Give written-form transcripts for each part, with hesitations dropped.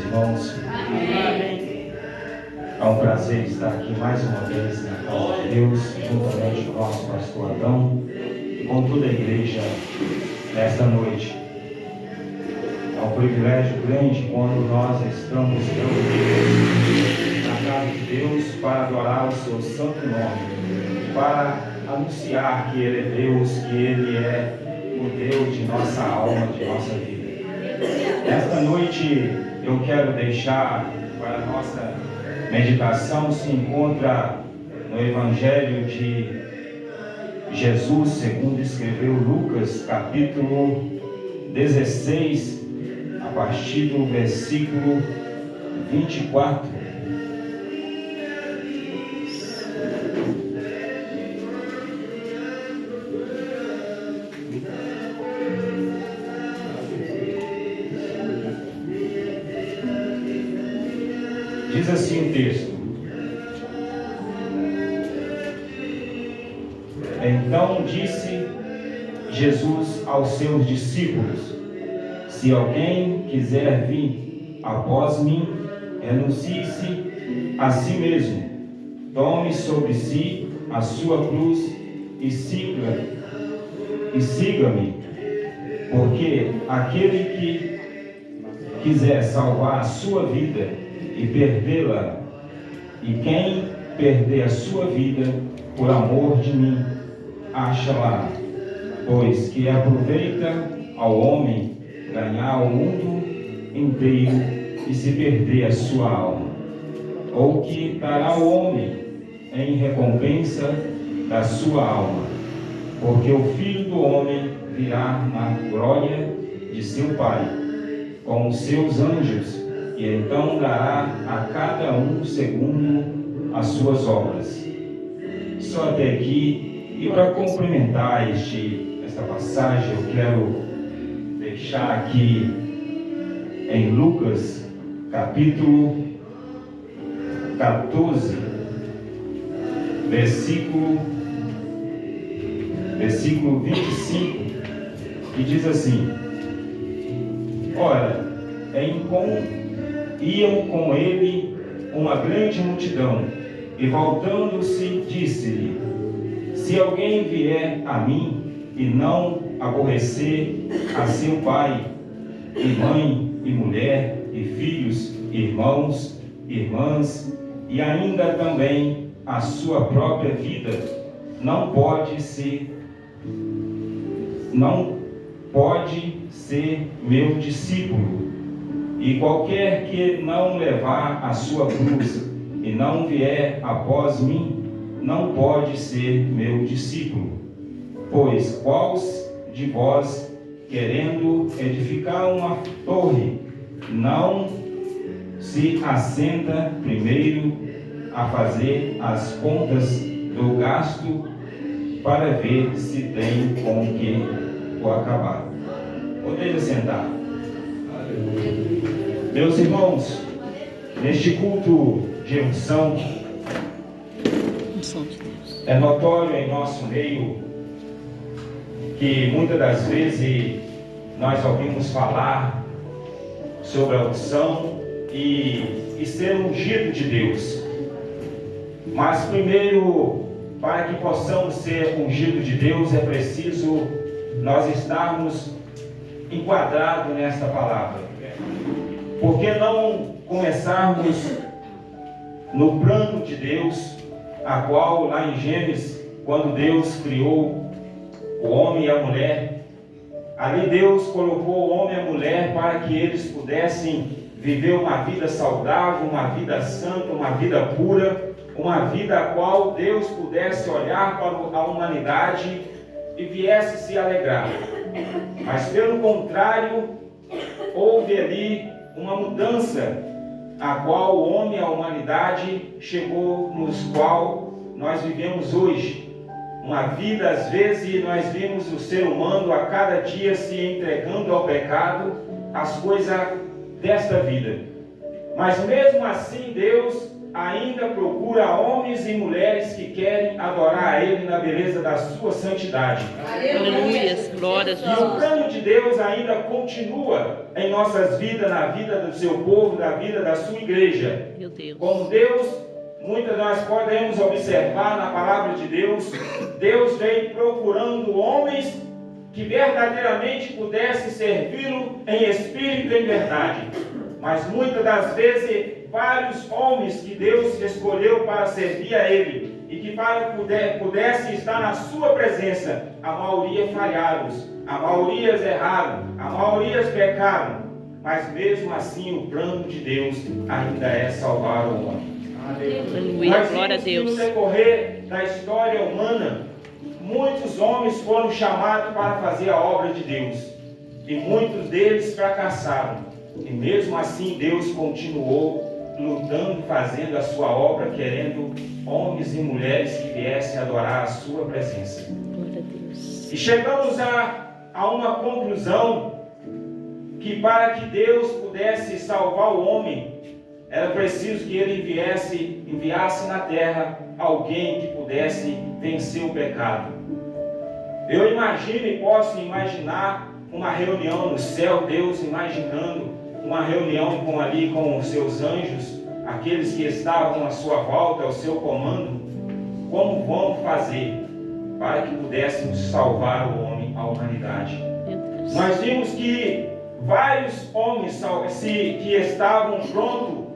irmãos. Amém. É um prazer estar aqui mais uma vez na casa de Deus, juntamente com o nosso pastor Adão e com toda a igreja nesta noite. É um privilégio grande quando nós estamos reunidos na casa de Deus para adorar o seu santo nome, para anunciar que Ele é Deus, que Ele é o Deus de nossa alma, de nossa vida. Esta noite eu quero deixar para a nossa meditação, se encontra no Evangelho de Jesus, segundo escreveu Lucas, capítulo 16, a partir do versículo 24. Diz assim o texto: Então disse Jesus aos seus discípulos: Se alguém quiser vir após mim, renuncie-se a si mesmo, tome sobre si a sua cruz e siga-me, porque aquele que quiser salvar a sua vida e perdê-la, e quem perder a sua vida por amor de mim, acha-la, pois que aproveita ao homem ganhar o mundo inteiro e se perder a sua alma, ou que dará o homem em recompensa da sua alma, porque o Filho do Homem virá na glória de seu Pai, com os seus anjos, e então dará a cada um segundo as suas obras. Só até aqui, e para complementar esta passagem, eu quero deixar aqui em Lucas, capítulo 14, versículo 25, que diz assim: Ora, iam com ele uma grande multidão, e voltando-se, disse-lhe: Se alguém vier a mim e não aborrecer a seu pai, e mãe, e mulher, e filhos, irmãos, irmãs, e ainda também a sua própria vida, não pode ser meu discípulo. E qualquer que não levar a sua cruz e não vier após mim, não pode ser meu discípulo. Pois qual de vós, querendo edificar uma torre, não se assenta primeiro a fazer as contas do gasto para ver se tem com que o acabar? Podeis sentar. Meus irmãos, neste culto de unção, é notório em nosso meio que muitas das vezes nós ouvimos falar sobre a unção e ser ungido de Deus. Mas primeiro, para que possamos ser ungidos de Deus, é preciso nós estarmos enquadrados nesta palavra. Por que não começarmos no plano de Deus, a qual lá em Gênesis, quando Deus criou o homem e a mulher, ali Deus colocou o homem e a mulher para que eles pudessem viver uma vida saudável, uma vida santa, uma vida pura, uma vida a qual Deus pudesse olhar para a humanidade e viesse se alegrar. Mas pelo contrário, houve ali uma mudança, a qual o homem e a humanidade chegou, nos qual nós vivemos hoje. Uma vida, às vezes, nós vimos o ser humano a cada dia se entregando ao pecado, as coisas desta vida. Mas mesmo assim, Deus ainda procura homens e mulheres que querem adorar a Ele na beleza da sua santidade. Aleluia, glória a E o Jesus. plano de Deus ainda continua em nossas vidas, na vida do seu povo, na vida da sua igreja. Meu Deus. Como Deus, muitas nós podemos observar na palavra de Deus, Deus vem procurando homens que verdadeiramente pudessem servi-lo em espírito e em verdade. Mas muitas das vezes, vários homens que Deus escolheu para servir a Ele e que para pudessem estar na sua presença, a maioria falharam, a maioria erraram, a maioria pecaram. Mas mesmo assim o plano de Deus ainda é salvar o homem. Aleluia, glória a Deus. No decorrer da história humana, muitos homens foram chamados para fazer a obra de Deus. E muitos deles fracassaram. E mesmo assim Deus continuou lutando, fazendo a sua obra, querendo homens e mulheres que viessem adorar a sua presença. Glória a Deus. E chegamos a uma conclusão que para que Deus pudesse salvar o homem, era preciso que Ele enviasse na terra alguém que pudesse vencer o pecado. Eu imagino e posso imaginar uma reunião no céu, Deus imaginando uma reunião com os seus anjos, aqueles que estavam à sua volta, ao seu comando, como vão fazer para que pudéssemos salvar o homem, a humanidade. Nós vimos que vários homens que estavam prontos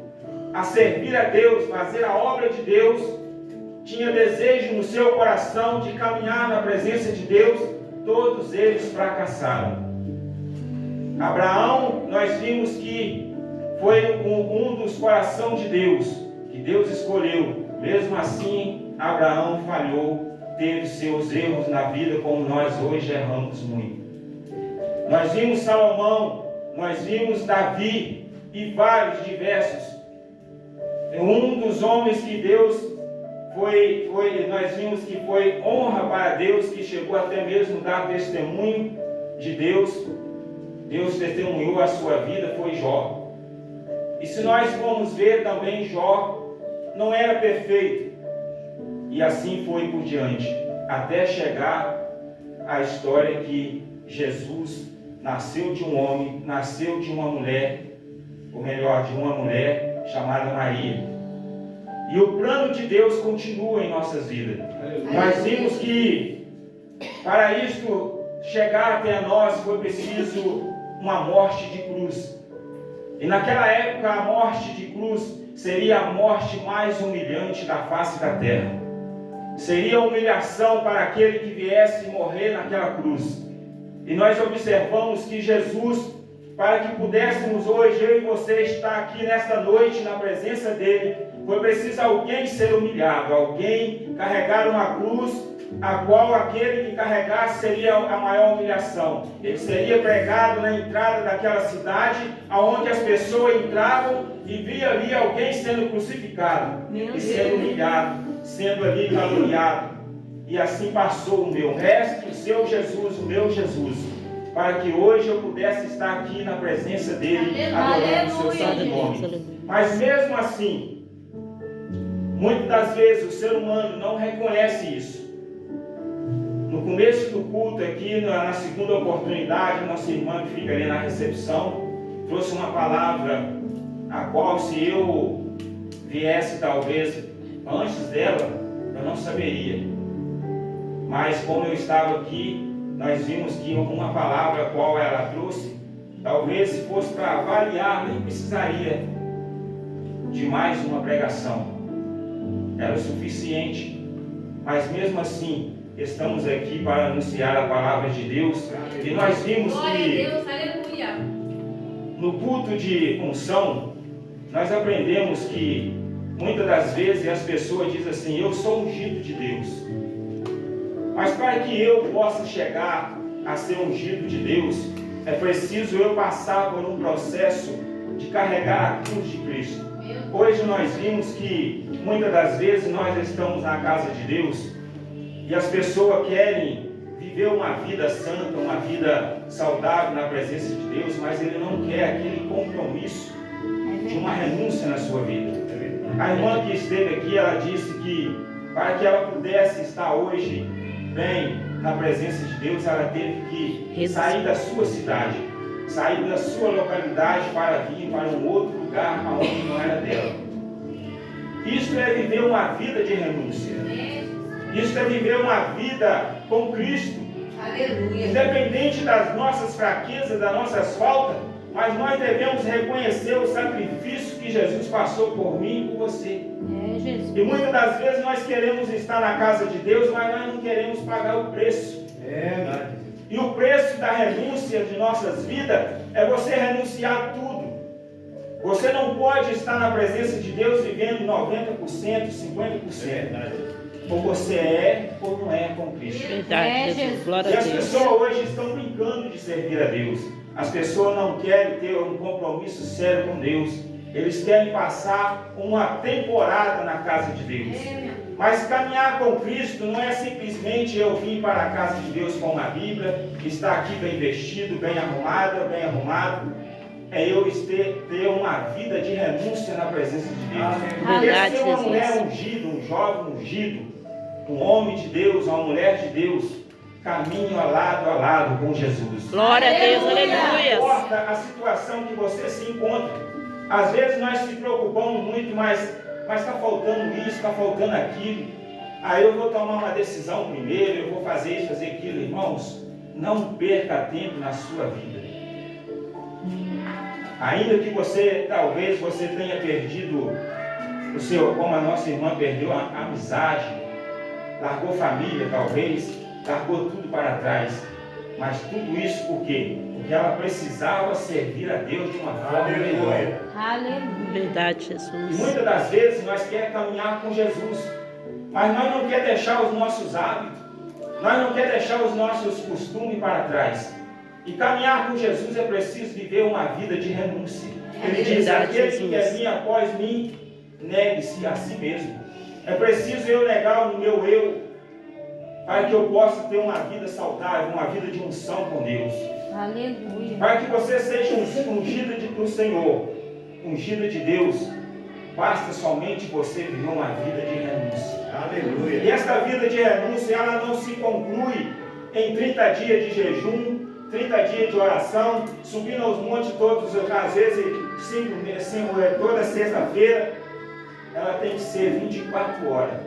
a servir a Deus, fazer a obra de Deus, tinha desejo no seu coração de caminhar na presença de Deus, todos eles fracassaram. Abraão, nós vimos que foi um dos corações de Deus, que Deus escolheu. Mesmo assim, Abraão falhou, teve seus erros na vida, como nós hoje erramos muito. Nós vimos Salomão, nós vimos Davi e vários diversos. Um dos homens que Deus nós vimos que foi honra para Deus, que chegou até mesmo a dar testemunho de Deus. Deus testemunhou a sua vida, foi Jó. E se nós formos ver também, Jó não era perfeito. E assim foi por diante, até chegar a história que Jesus nasceu de um homem, nasceu de uma mulher, ou melhor, de uma mulher chamada Maria. E o plano de Deus continua em nossas vidas. Nós vimos que para isto chegar até nós foi preciso uma morte de cruz. E naquela época a morte de cruz seria a morte mais humilhante da face da terra. Seria humilhação para aquele que viesse morrer naquela cruz. E nós observamos que Jesus, para que pudéssemos hoje, eu e você, estar aqui nesta noite na presença dele, foi preciso alguém ser humilhado, alguém carregar uma cruz, a qual aquele que carregasse seria a maior humilhação. Ele seria pregado na entrada daquela cidade, aonde as pessoas entravam e via ali alguém sendo crucificado e sendo humilhado, sendo ali caluniado. E assim passou o meu mestre, o seu Jesus, o meu Jesus, para que hoje eu pudesse estar aqui na presença dele, adorando o seu santo nome. Mas mesmo assim, muitas das vezes o ser humano não reconhece isso. No começo do culto aqui, na segunda oportunidade, nossa irmã que fica ali na recepção, trouxe uma palavra, a qual se eu viesse talvez antes dela, eu não saberia. Mas como eu estava aqui, nós vimos que uma palavra a qual ela trouxe, talvez se fosse para avaliar, nem precisaria de mais uma pregação. Era o suficiente. Mas mesmo assim, estamos aqui para anunciar a palavra de Deus. E nós vimos que no culto de unção, nós aprendemos que muitas das vezes as pessoas dizem assim: eu sou ungido de Deus. Mas para que eu possa chegar a ser ungido de Deus, é preciso eu passar por um processo de carregar a cruz de Cristo. Hoje nós vimos que muitas das vezes nós estamos na casa de Deus e as pessoas querem viver uma vida santa, uma vida saudável na presença de Deus, mas ele não quer aquele compromisso de uma renúncia na sua vida. A irmã que esteve aqui, ela disse que para que ela pudesse estar hoje bem na presença de Deus, ela teve que sair da sua cidade, sair da sua localidade para vir para um outro lugar aonde não era dela. Isto é viver uma vida de renúncia. Isto é viver uma vida com Cristo. Aleluia. Independente das nossas fraquezas, das nossas faltas, mas nós devemos reconhecer o sacrifício que Jesus passou por mim e por você. Jesus. E muitas das vezes nós queremos estar na casa de Deus, mas nós não queremos pagar o preço. E o preço da renúncia de nossas vidas é você renunciar a tudo. Você não pode estar na presença de Deus vivendo 90%, 50%. Ou você é ou não é com Cristo. Verdade, Jesus. Glória E a as Deus. pessoas hoje estão brincando de servir a Deus. As pessoas não querem ter um compromisso sério com Deus. Eles querem passar uma temporada na casa de Deus. Mas caminhar com Cristo não é simplesmente eu vir para a casa de Deus com uma Bíblia, estar aqui bem vestido, bem arrumado. É eu ter uma vida de renúncia na presença de Deus. Porque Verdade, ser uma Jesus. mulher ungida, um jovem ungido, um homem de Deus, uma mulher de Deus, caminho a lado com Jesus. Glória a Deus, Não aleluia. importa a situação que você se encontra. Às vezes nós se preocupamos muito, mas está faltando isso, está faltando aquilo. Aí eu vou tomar uma decisão primeiro, eu vou fazer isso, fazer aquilo. Irmãos, não perca tempo na sua vida. Ainda que talvez você tenha perdido como a nossa irmã perdeu a amizade, largou família talvez, largou tudo para trás. Mas tudo isso por quê? Porque ela precisava servir a Deus de uma forma melhor. Aleluia. Verdade, E Jesus. muitas das vezes nós queremos caminhar com Jesus, mas nós não queremos deixar os nossos hábitos, nós não queremos deixar os nossos costumes para trás. E caminhar com Jesus é preciso viver uma vida de renúncia. Ele diz: Verdade, aquele que Jesus. quer vir após mim, negue-se a si mesmo. É preciso eu negar o meu eu, para que eu possa ter uma vida saudável, uma vida de unção com Deus. Aleluia. Para que você seja ungida do Senhor, ungida de Deus, basta somente você viver uma vida de renúncia. Aleluia. E esta vida de renúncia, ela não se conclui em 30 dias de jejum, 30 dias de oração, subindo aos montes todos, às vezes toda sexta-feira. Ela tem que ser 24 horas.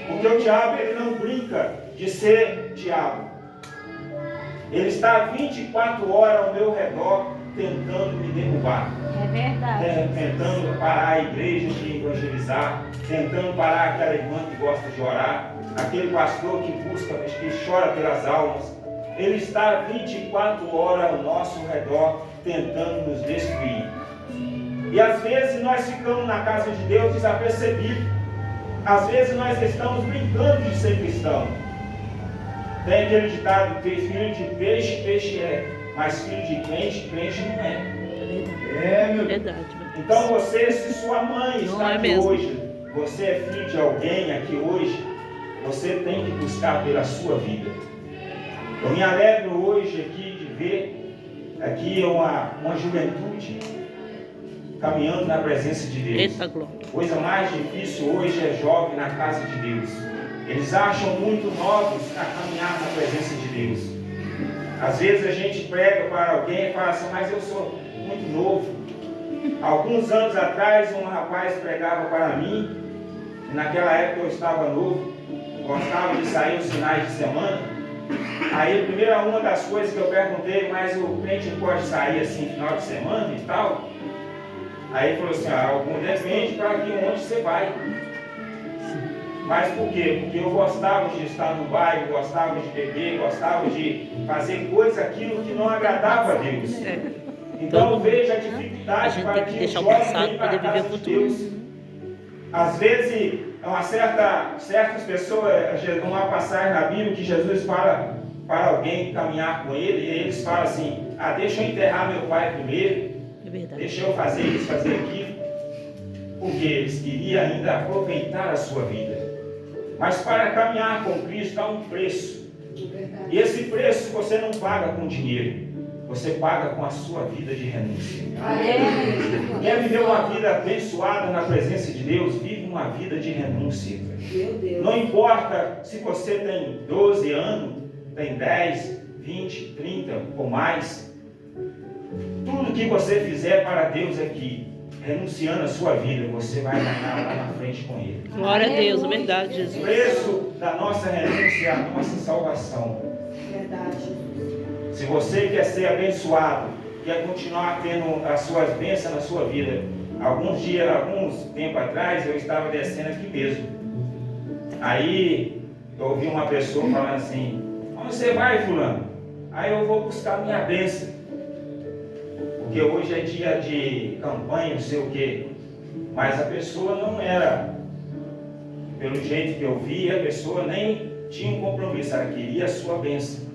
Porque o diabo, ele não brinca de ser diabo. Ele está 24 horas ao meu redor tentando me derrubar. É verdade. Tentando parar a igreja de evangelizar, tentando parar aquela irmã que gosta de orar, aquele pastor que busca, que chora pelas almas. Ele está 24 horas ao nosso redor tentando nos destruir. E às vezes nós ficamos na casa de Deus desapercebidos. Às vezes nós estamos brincando de ser cristão. Tem aquele ditado que filho de peixe, peixe é, mas filho de crente, crente não é. Meu Deus. Verdade. Então você, se sua mãe Não está é aqui mesmo. hoje, você é filho de alguém aqui hoje, você tem que buscar pela sua vida. Eu me alegro hoje aqui de ver aqui uma juventude caminhando na presença de Deus. Eita glória. Coisa mais difícil hoje é jovem na casa de Deus. Eles acham muito novos a caminhar na presença de Deus. Às vezes a gente prega para alguém e fala assim: mas eu sou muito novo. Alguns anos atrás um rapaz pregava para mim, e naquela época eu estava novo, gostava de sair os finais de semana. Aí a primeira uma das coisas que eu perguntei: mas o crente não pode sair assim final de semana e tal? Aí ele falou assim: algum depende para que onde você vai. Mas por quê? Porque eu gostava de estar no bairro, gostava de beber, gostava de fazer coisa, aquilo que não agradava a Deus. Então veja a A dificuldade gente para tem que que deixar o o jovem passado venha para para a poder viver casa o de futuro. Deus. Às vezes, certas pessoas, uma passagem na Bíblia que Jesus fala para alguém caminhar com ele, e eles falam assim: deixa eu enterrar meu pai primeiro, É verdade. deixa eu fazer isso, fazer aquilo, porque eles queriam ainda aproveitar a sua vida. Mas para caminhar com Cristo há um preço, e esse preço você não paga com dinheiro. você paga com a sua vida de renúncia. Aleluia. Quer viver uma vida abençoada na presença de Deus? Vive uma vida de renúncia. Não importa se você tem 12 anos, tem 10, 20, 30 ou mais. Tudo que você fizer para Deus aqui, renunciando a sua vida, você vai ganhar lá na frente com Ele. Glória a Deus, é verdade, O Jesus. preço da nossa renúncia é a nossa salvação. Se você quer ser abençoado, quer continuar tendo as suas bênçãos na sua vida, alguns tempo atrás, eu estava descendo aqui mesmo. Aí, eu ouvi uma pessoa falando assim: onde você vai, fulano? Aí eu vou buscar minha bênção. Porque hoje é dia de campanha, não sei o quê. Mas a pessoa não era, pelo jeito que eu vi, a pessoa nem tinha um compromisso, ela queria a sua bênção.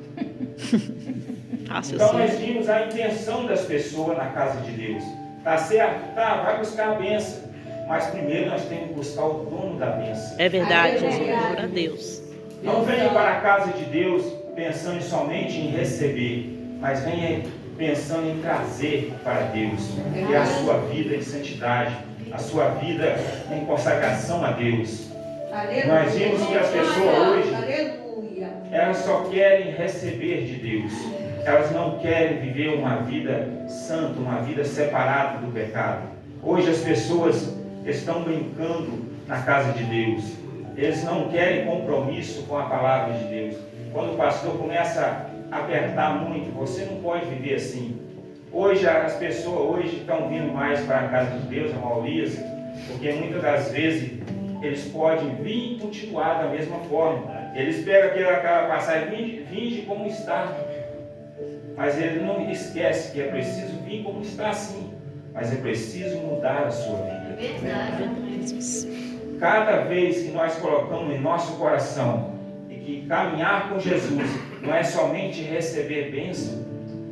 Então nós vimos a intenção das pessoas na casa de Deus. Tá certo? Tá, vai buscar a bênção. Mas primeiro nós temos que buscar o dono da bênção. É verdade, Jesus. Glória a Deus. Não venha para a casa de Deus pensando somente em receber, mas venha pensando em trazer para Deus, que é a sua vida em santidade, a sua vida em consagração a Deus. Nós vimos que as pessoas hoje, elas só querem receber de Deus. Elas não querem viver uma vida santa, uma vida separada do pecado. Hoje as pessoas estão brincando na casa de Deus. Eles não querem compromisso com a palavra de Deus. Quando o pastor começa a apertar muito, você não pode viver assim. Hoje as pessoas estão vindo mais para a casa de Deus, a maioria, porque muitas das vezes eles podem vir e continuar da mesma forma. Eles pegam aquela passagem, vinde como está. Mas ele não esquece que é preciso vir como está sim. Mas é preciso mudar a sua vida. Cada vez que nós colocamos em nosso coração e que caminhar com Jesus não é somente receber bênção,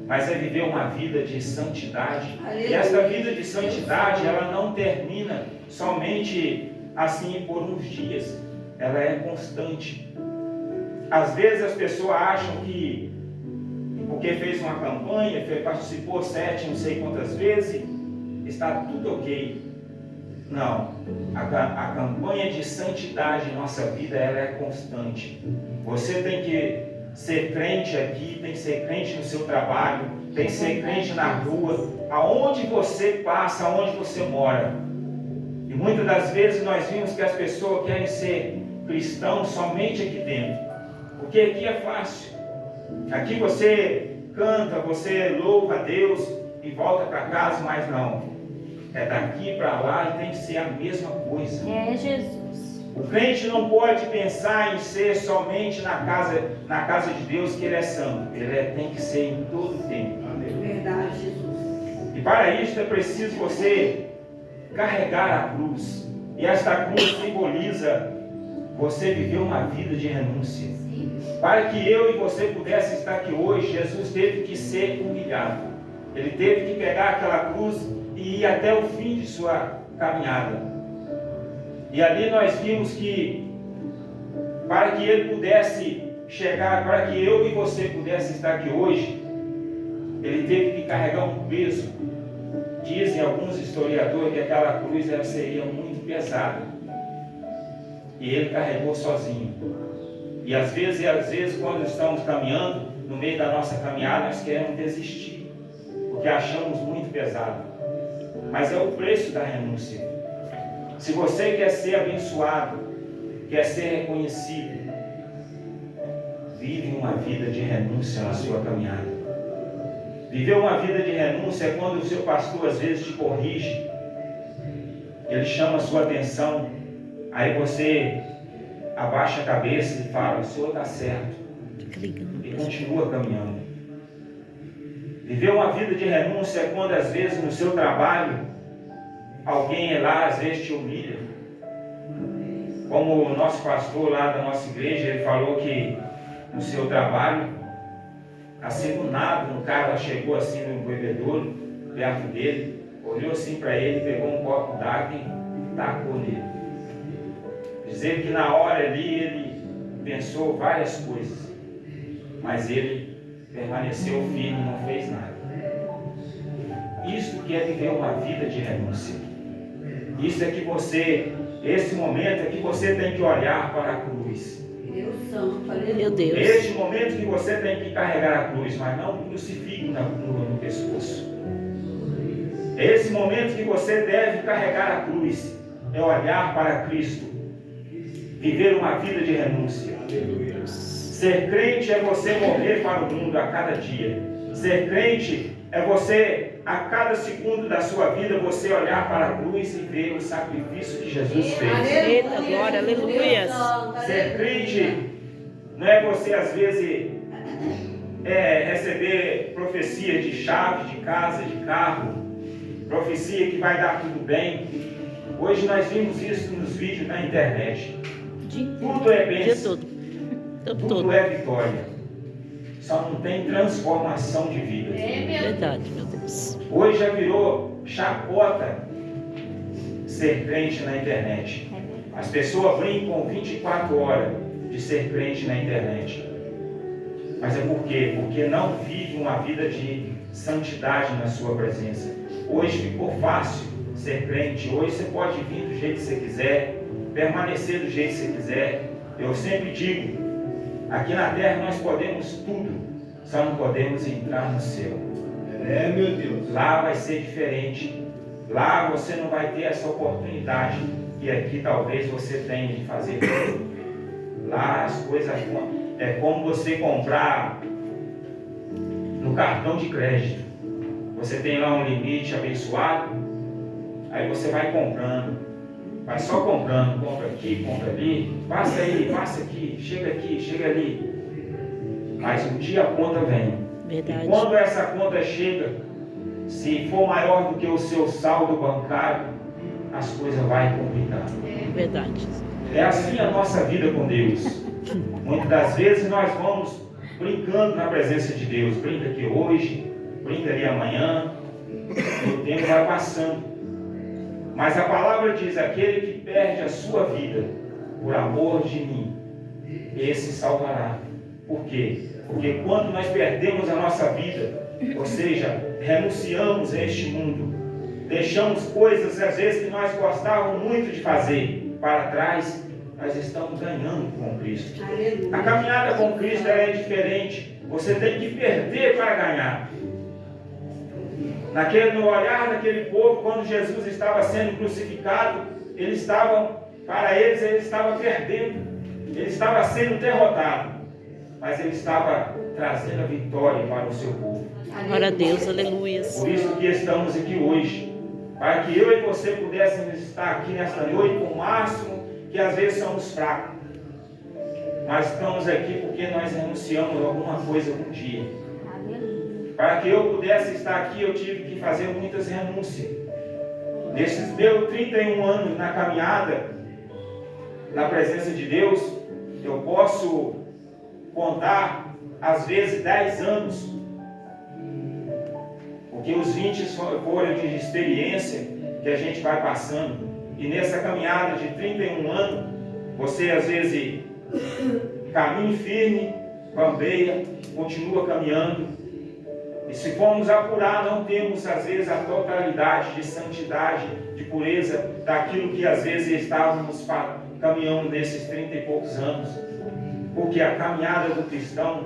mas é viver uma vida de santidade. E esta vida de santidade, ela não termina somente assim por uns dias. Ela é constante. Às vezes as pessoas acham que porque fez uma campanha, participou 7, não sei quantas vezes, está tudo ok. Não, a campanha de santidade em nossa vida, ela é constante. Você tem que ser crente aqui, tem que ser crente no seu trabalho, tem que ser crente na rua, aonde você passa, aonde você mora. E muitas das vezes nós vimos que as pessoas querem ser cristãos somente aqui dentro, porque aqui é fácil. Aqui você canta, você louva a Deus e volta para casa, mas não. É daqui para lá e tem que ser a mesma coisa. É Jesus. O crente não pode pensar em ser somente na casa de Deus que ele é santo. Ele tem que ser em todo o tempo. Verdade, Jesus. E para isso é preciso você carregar a cruz. E esta cruz simboliza você viver uma vida de renúncia. Para que eu e você pudesse estar aqui hoje, Jesus teve que ser humilhado. Ele teve que pegar aquela cruz e ir até o fim de sua caminhada. E ali nós vimos que para que ele pudesse chegar, para que eu e você pudesse estar aqui hoje, ele teve que carregar um peso. Dizem alguns historiadores que aquela cruz seria muito pesada. E ele carregou sozinho. E às vezes quando estamos caminhando, no meio da nossa caminhada, nós queremos desistir, porque achamos muito pesado. Mas é o preço da renúncia. Se você quer ser abençoado, quer ser reconhecido, vive uma vida de renúncia na sua caminhada. Viver uma vida de renúncia é quando o seu pastor às vezes te corrige, ele chama a sua atenção, aí você abaixa a cabeça e fala: o Senhor está certo, e continua caminhando. Viver uma vida de renúncia é quando às vezes no seu trabalho alguém é lá, às vezes te humilha. Como o nosso pastor lá da nossa igreja, ele falou que no seu trabalho, assim do nada, um cara chegou assim no bebedouro, perto dele, olhou assim para ele, pegou um copo d'água e tacou nele. Dizer que na hora ali ele pensou várias coisas, mas ele permaneceu firme, não fez nada. Isto que é viver uma vida de renúncia. Isso é que você, esse momento é que você tem que olhar para a cruz. Deus santo, Meu Deus. Este momento que você tem que carregar a cruz, mas não o crucifixo no pescoço. Esse momento que você deve carregar a cruz é olhar para Cristo, viver uma vida de renúncia. Ser crente é você morrer para o mundo a cada dia. Ser crente é você, a cada segundo da sua vida, você olhar para a cruz e ver o sacrifício que Jesus fez. Eita, glória, aleluia. Ser crente não é você, às vezes, receber profecia de chave, de casa, de carro, profecia que vai dar tudo bem. Hoje nós vimos isso nos vídeos na internet. Tudo é bênção, tudo é vitória. Só não tem transformação de vida. Verdade, meu Deus. Hoje já virou chacota ser crente na internet. As pessoas brincam 24 horas de ser crente na internet. Mas é por quê? Porque não vive uma vida de santidade na sua presença. Hoje ficou fácil ser crente. Hoje você pode vir do jeito que você quiser, permanecer do jeito que você quiser. Eu sempre digo, aqui na terra nós podemos tudo, só não podemos entrar no céu. Meu Deus. Lá vai ser diferente. Lá você não vai ter essa oportunidade que aqui talvez você tenha de fazer. Lá as coisas é como você comprar no cartão de crédito. Você tem lá um limite abençoado, aí você vai comprando, vai só comprando, compra aqui, compra ali, passa aí, passa aqui, chega ali. Mas um dia a conta vem. Verdade. E quando essa conta chega, se for maior do que o seu saldo bancário, as coisas vão complicar. Verdade. É assim a nossa vida com Deus. Muitas das vezes nós vamos brincando na presença de Deus. Brinca aqui hoje, brinca ali amanhã, e o tempo vai passando. Mas a palavra diz, aquele que perde a sua vida por amor de mim, esse salvará. Por quê? Porque quando nós perdemos a nossa vida, ou seja, renunciamos a este mundo, deixamos coisas às vezes que nós gostávamos muito de fazer para trás, nós estamos ganhando com Cristo. A caminhada com Cristo é diferente. Você tem que perder para ganhar. No olhar daquele povo, quando Jesus estava sendo crucificado, ele estava perdendo, ele estava sendo derrotado, mas ele estava trazendo a vitória para o seu povo. Glória a Deus, aleluia. Por isso que estamos aqui hoje, para que eu e você pudéssemos estar aqui nesta noite com o máximo que às vezes somos fracos, mas estamos aqui porque nós renunciamos a alguma coisa algum dia. Para que eu pudesse estar aqui, eu tive que fazer muitas renúncias. Nesses meus 31 anos na caminhada, na presença de Deus, eu posso contar, às vezes, 10 anos, porque os 20 foram de experiência que a gente vai passando. E nessa caminhada de 31 anos, você às vezes caminha firme, bambeia, continua caminhando. E se formos apurar, não temos às vezes a totalidade de santidade, de pureza, daquilo que às vezes estávamos caminhando nesses 30 e poucos anos. Porque a caminhada do cristão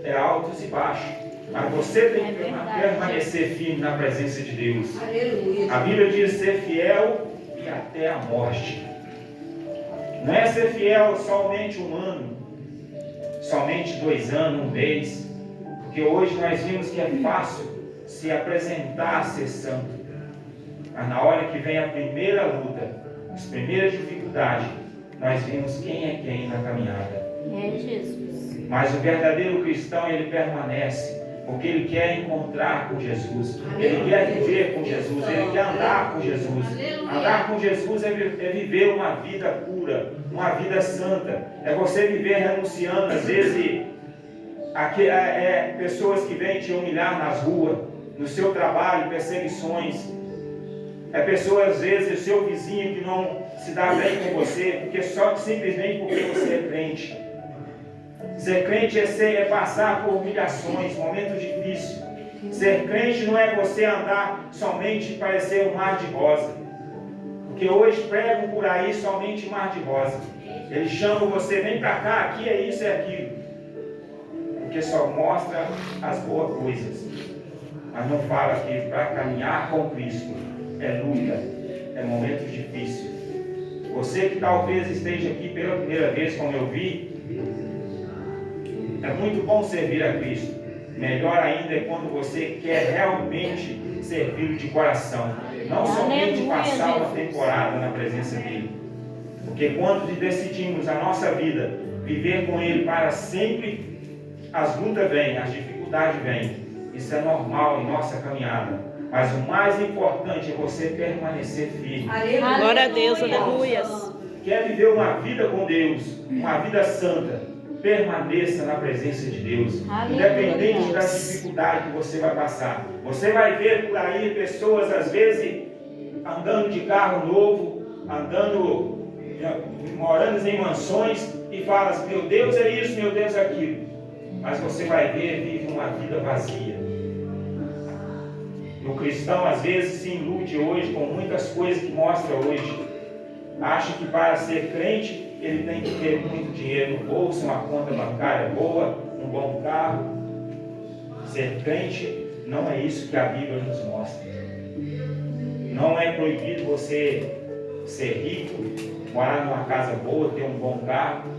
é altos e baixos. Mas você tem que permanecer firme na presença de Deus. Aleluia. A Bíblia diz ser fiel e até a morte. Não é ser fiel somente um ano, somente 2 anos, 1 mês. Porque hoje nós vimos que é fácil se apresentar a ser santo. Mas na hora que vem a primeira luta, as primeiras dificuldades, nós vimos quem é quem na caminhada. É Jesus. Mas o verdadeiro cristão, ele permanece. Porque ele quer encontrar com Jesus, ele quer viver com Jesus, ele quer andar com Jesus. Andar com Jesus é viver uma vida pura, uma vida santa. É você viver renunciando, às vezes, pessoas que vêm te humilhar nas ruas, no seu trabalho, perseguições. É pessoas, às vezes, o seu vizinho que não se dá bem com você, simplesmente porque você é crente. Ser crente é passar por humilhações, momentos difíceis. Ser crente não é você andar somente e parecer um mar de rosa. Porque hoje pregam por aí somente mar de rosa. Eles chamam você, vem para cá, aqui é isso, é aquilo. Porque só mostra as boas coisas. Mas não fala que para caminhar com Cristo é luta, é momentos difíceis. Você que talvez esteja aqui pela primeira vez, como eu vi, é muito bom servir a Cristo. Melhor ainda é quando você quer realmente servi-lo de coração. Não somente passar uma temporada na presença dele. Porque quando decidimos a nossa vida viver com ele para sempre, as lutas vêm, as dificuldades vêm. Isso é normal em nossa caminhada. Mas o mais importante é você permanecer firme. Glória a Deus, aleluias. Quer viver uma vida com Deus, uma vida santa, permaneça na presença de Deus. Independente das dificuldades que você vai passar. Você vai ver por aí pessoas, às vezes, andando de carro novo, morando em mansões, e falam, meu Deus é isso, meu Deus é aquilo. Mas você vai ver, vive uma vida vazia. O cristão, às vezes, se ilude hoje com muitas coisas que mostra hoje. Acha que para ser crente, ele tem que ter muito dinheiro no bolso, uma conta bancária boa, um bom carro. Ser crente não é isso que a Bíblia nos mostra. Não é proibido você ser rico, morar numa casa boa, ter um bom carro.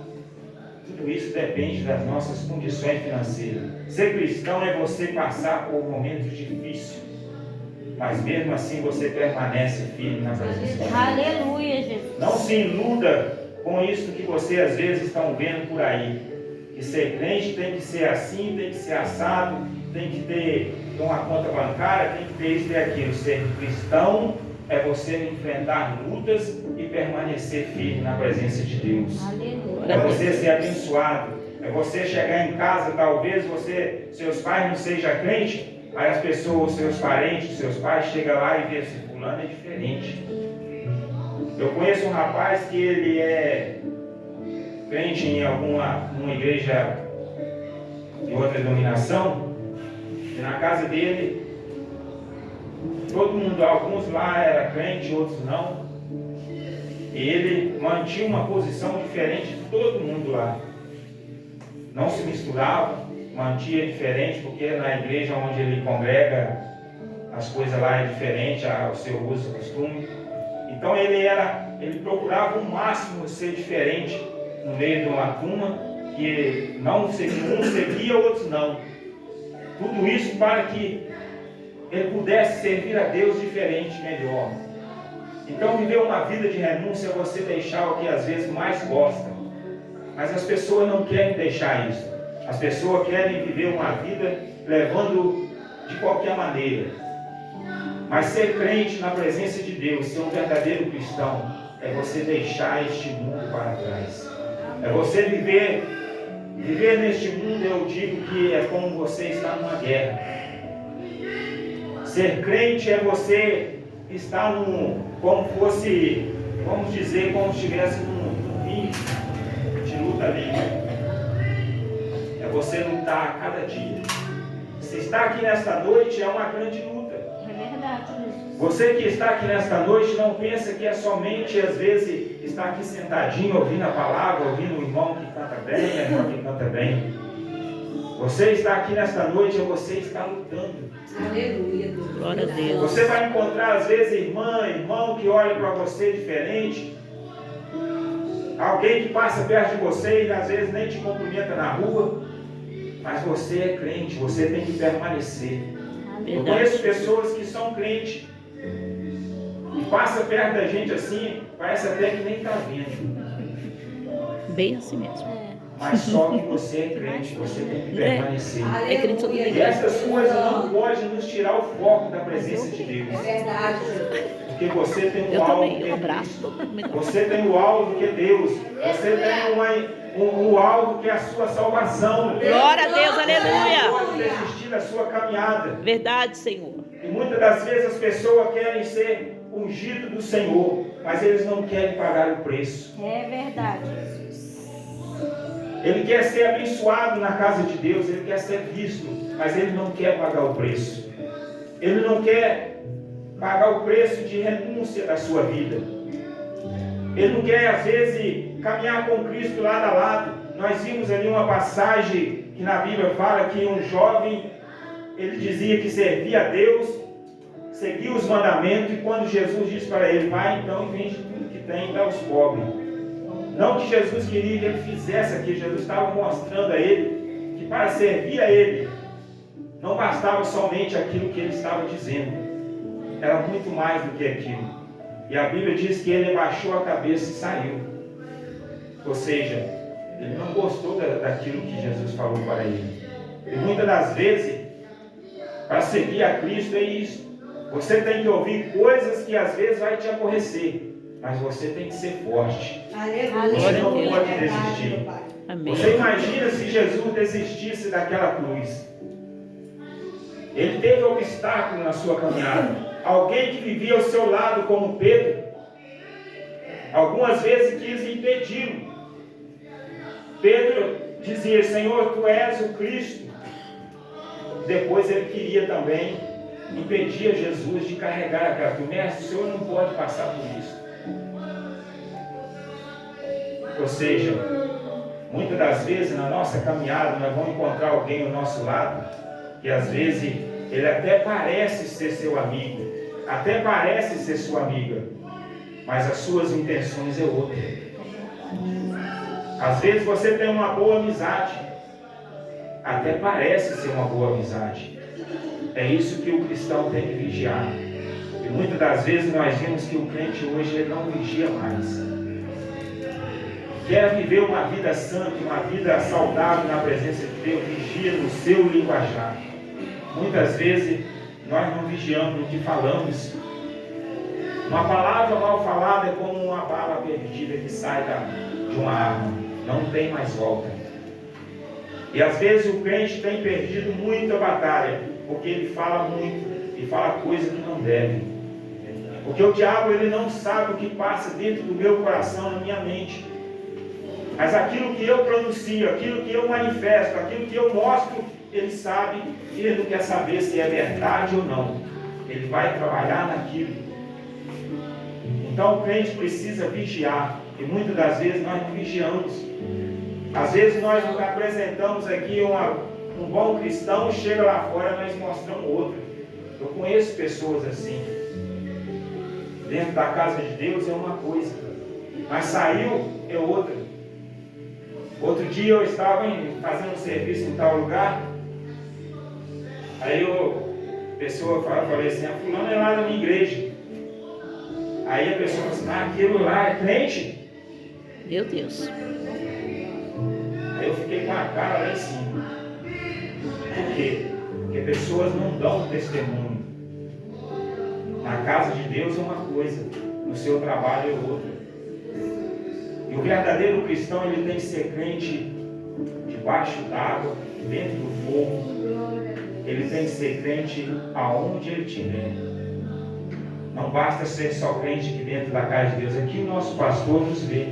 Tudo isso depende das nossas condições financeiras. Ser cristão é você passar por momentos difíceis, mas mesmo assim você permanece firme na presença de Deus. Aleluia, Jesus. Não se iluda com isso que você às vezes estão vendo por aí. Que ser crente tem que ser assim, tem que ser assado, tem que ter uma conta bancária, tem que ter isso e aquilo. Ser cristão é você enfrentar lutas e permanecer firme na presença de Deus. Aleluia. É você ser abençoado. É você chegar em casa, talvez seus pais não sejam crentes, mas as pessoas, seus parentes, seus pais, chegam lá e veem assim, fulano é diferente. Eu conheço um rapaz que ele é crente em uma igreja de outra denominação, e na casa dele, todo mundo, alguns lá eram crentes, outros não. E ele mantinha uma posição diferente de todo mundo lá. Não se misturava, mantinha diferente, porque na igreja onde ele congrega, as coisas lá é diferente, o seu uso e costume. Então ele procurava o máximo ser diferente no meio de uma turma, que não seguia, uns seguia, outros não. Tudo isso para que ele pudesse servir a Deus diferente, melhor. Então viver uma vida de renúncia é você deixar o que às vezes mais gosta. Mas as pessoas não querem deixar isso. As pessoas querem viver uma vida levando de qualquer maneira. Mas ser crente na presença de Deus, ser um verdadeiro cristão, é você deixar este mundo para trás. É você viver neste mundo, eu digo que é como você está numa guerra. Ser crente é você estar como fosse, vamos dizer, como se estivesse num ringue de luta livre. É você lutar a cada dia. Se está aqui nesta noite, é uma grande luta. É verdade, Jesus. Você que está aqui nesta noite, não pensa que é somente, às vezes, estar aqui sentadinho, ouvindo a palavra, ouvindo o irmão que canta bem, a irmã que canta bem. Você está aqui nesta noite, é você estar lutando. Aleluia. Glória a Deus. Você vai encontrar, às vezes, irmão que olha para você diferente. Alguém que passa perto de você e às vezes nem te cumprimenta na rua. Mas você é crente, você tem que permanecer. Eu conheço pessoas que são crentes e passa perto da gente assim, parece até que nem está vendo. Bem assim mesmo. Mas só que você é crente, você tem que permanecer. É crente todo E dia. essas coisas não podem nos tirar o foco da presença de Deus. É verdade, Jesus. Porque você tem um Eu alvo também, que eu é abraço. Cristo. Você tem o alvo que é Deus. Você tem um alvo que é a sua salvação. Glória a Deus, Não aleluia. pode desistir da sua caminhada. Verdade, Senhor. E muitas das vezes as pessoas querem ser ungido do Senhor, mas eles não querem pagar o preço. É verdade, Jesus. Ele quer ser abençoado na casa de Deus, ele quer ser visto, mas ele não quer pagar o preço. Ele não quer pagar o preço de renúncia da sua vida. Ele não quer, às vezes, caminhar com Cristo lado a lado. Nós vimos ali uma passagem que na Bíblia fala que um jovem, ele dizia que servia a Deus, seguia os mandamentos, e quando Jesus disse para ele, vai então e vende tudo que tem e dá aos pobres. Não que Jesus queria que ele fizesse aquilo, Jesus estava mostrando a ele que para servir a ele, não bastava somente aquilo que ele estava dizendo, era muito mais do que aquilo. E a Bíblia diz que ele abaixou a cabeça e saiu. Ou seja, ele não gostou daquilo que Jesus falou para ele. E muitas das vezes, para seguir a Cristo é isso. Você tem que ouvir coisas que às vezes vai te aborrecer, mas você tem que ser forte. Você não pode desistir. Amém. Você imagina se Jesus desistisse daquela cruz. Ele teve obstáculo na sua caminhada. Alguém que vivia ao seu lado, como Pedro, algumas vezes quis impedi-lo. Pedro dizia, Senhor, tu és o Cristo. Depois ele queria também impedir Jesus de carregar aquela cruz. Mestre, o Senhor não pode passar por isso. Ou seja, muitas das vezes na nossa caminhada nós vamos encontrar alguém ao nosso lado que às vezes ele até parece ser seu amigo, até parece ser sua amiga, mas as suas intenções é outra. Às vezes você tem uma boa amizade, até parece ser uma boa amizade. É isso que o cristão tem que vigiar. E muitas das vezes nós vimos que o crente hoje ele não vigia mais. Quer viver uma vida santa, uma vida saudável na presença de Deus, vigia no seu linguajar. Muitas vezes nós não vigiamos no que falamos. Uma palavra mal falada é como uma bala perdida que sai de uma arma. Não tem mais volta. E às vezes o crente tem perdido muita batalha, porque ele fala muito e fala coisa que não deve. Porque o diabo ele não sabe o que passa dentro do meu coração, na minha mente. Mas aquilo que eu pronuncio, aquilo que eu manifesto, aquilo que eu mostro, ele sabe e ele não quer saber se é verdade ou não. Ele vai trabalhar naquilo. Então o crente precisa vigiar. E muitas das vezes nós não vigiamos. Às vezes nós nos apresentamos aqui um bom cristão, chega lá fora nós mostramos outro. Eu conheço pessoas assim. Dentro da casa de Deus é uma coisa, mas saiu é outra. Outro dia eu estava fazendo um serviço em tal lugar. Aí a pessoa falei assim, a fulana é lá da minha igreja. Aí a pessoa falou assim, aquilo lá é crente? Meu Deus. Aí eu fiquei com a cara lá em cima. Por quê? Porque pessoas não dão testemunho. Na casa de Deus é uma coisa, no seu trabalho é outra. E o verdadeiro cristão ele tem que ser crente debaixo d'água, dentro do fogo. Ele tem que ser crente aonde ele estiver. Não basta ser só crente aqui dentro da casa de Deus. Aqui o nosso pastor nos vê.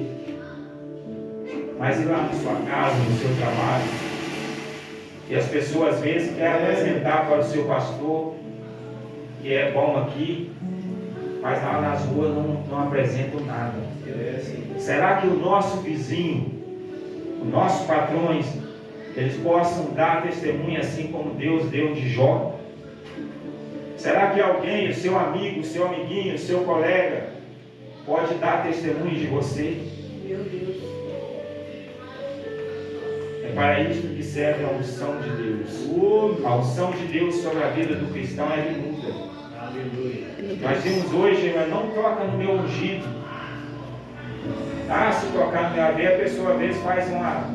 Mas ir lá na sua casa, no seu trabalho. E as pessoas às vezes querem apresentar para o seu pastor que é bom aqui, mas lá nas ruas não apresentam nada. Será que o nosso vizinho, os nossos patrões, eles possam dar testemunho assim como Deus deu de Jó? Será que alguém, o seu amigo, o seu amiguinho, o seu colega, pode dar testemunho de você? Meu Deus. É para isso que serve a unção de Deus. A unção de Deus sobre a vida do cristão é imundo. Aleluia. Nós vimos hoje, mas não toca no meu ungido. Se tocar no meu haver, a pessoa às vezes faz uma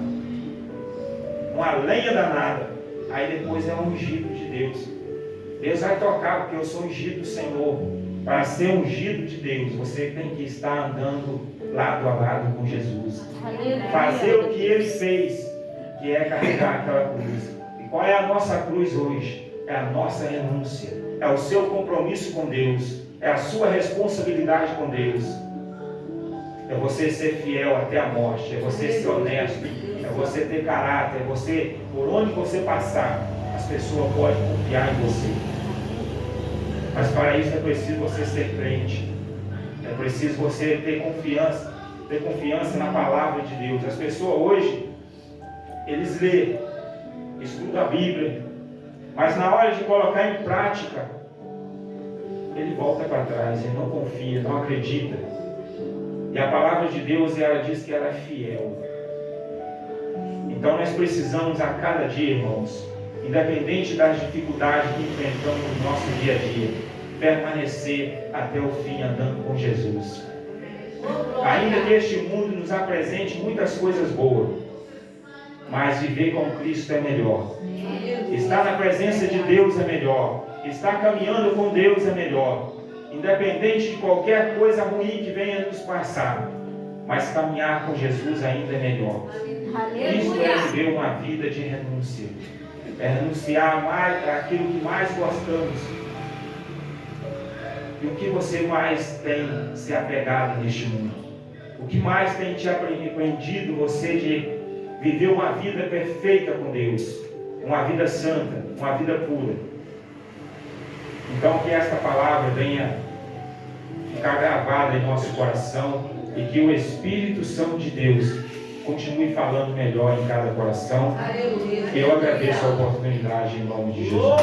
lenha danada. Aí depois é um ungido de Deus. Deus vai tocar, porque eu sou ungido do Senhor. Para ser ungido de Deus, você tem que estar andando lado a lado com Jesus. Aleluia. Fazer o que Ele fez, que é carregar aquela cruz. E qual é a nossa cruz hoje? É a nossa renúncia. É o seu compromisso com Deus. É a sua responsabilidade com Deus. É você ser fiel até a morte, é você ser honesto, é você ter caráter, é você, por onde você passar, as pessoas podem confiar em você. Mas para isso é preciso você ser crente, é preciso você ter confiança na palavra de Deus. As pessoas hoje, eles lêem, estudam a Bíblia, mas na hora de colocar em prática, ele volta para trás, ele não confia, não acredita. E a palavra de Deus, ela diz que ela é fiel. Então nós precisamos a cada dia, irmãos, independente das dificuldades que enfrentamos no nosso dia a dia, permanecer até o fim andando com Jesus. Ainda que este mundo nos apresente muitas coisas boas, mas viver com Cristo é melhor. Estar na presença de Deus é melhor. Estar caminhando com Deus é melhor. Independente de qualquer coisa ruim que venha nos passar, mas caminhar com Jesus ainda é melhor. Isso é viver uma vida de renúncia. É renunciar mais àquilo que mais gostamos. E o que você mais tem se apegado neste mundo? O que mais tem te aprendido você de viver uma vida perfeita com Deus? Uma vida santa, uma vida pura. Então que esta palavra venha ficar gravada em nosso coração e que o Espírito Santo de Deus continue falando melhor em cada coração. Eu agradeço a oportunidade em nome de Jesus.